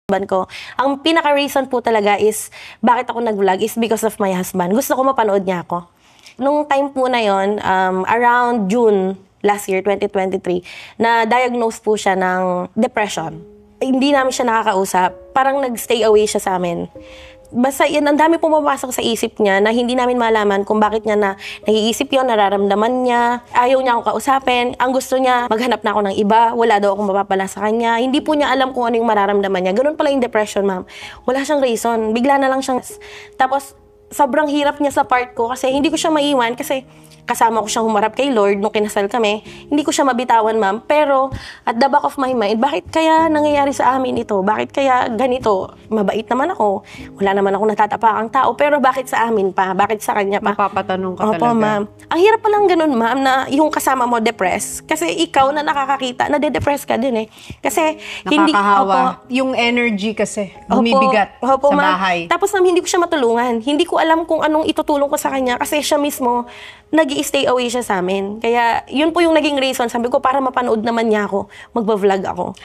husband ko. Ang pinaka-reason po talaga is bakit ako nag-vlog is because of my husband. Gusto ko mapanood niya ako. Nung time po na yon, around June last year, 2023, na-diagnose po siya ng depression. Hindi namin siya nakakausap. Parang nag-stay away siya sa amin. Basta yan, ang dami pumapasok sa isip niya na hindi namin malaman kung bakit niya naiisip yun, nararamdaman niya. Ayaw niya akong kausapin. Ang gusto niya, maghanap na ako ng iba. Wala daw akong mapapala sa kanya. Hindi po niya alam kung ano yung mararamdaman niya. Ganun pala yung depression, ma'am. Wala siyang reason. Bigla na lang siyang... Tapos, sobrang hirap niya sa part ko kasi hindi ko siya maiwan kasi kasama ko siyang humarap kay Lord nung kinasal kami. Hindi ko siya mabitawan, ma'am. Pero, at the back of my mind, bakit kaya nangyayari sa amin ito? Bakit kaya ganito? Mabait naman ako. Wala naman ako natatapakang tao. Pero bakit sa amin pa? Bakit sa kanya pa? Mapapatanong ka Opo, talaga. ma'am. Ang hirap palang ganun, ma'am, na yung kasama mo depressed. Kasi ikaw na nakakakita, nade-depress ka din eh. Kasi hindi... Nakakahawa. Yung energy kasi, bumibigat sa bahay. Tapos ma'am, hindi ko siya matulungan. Hindi ko alam kung anong itutulong ko sa kanya kasi siya mismo, nag-i-stay away siya sa amin. Kaya, yun po yung naging reason. Sabi ko, para mapanood naman niya ako, magba-vlog ako.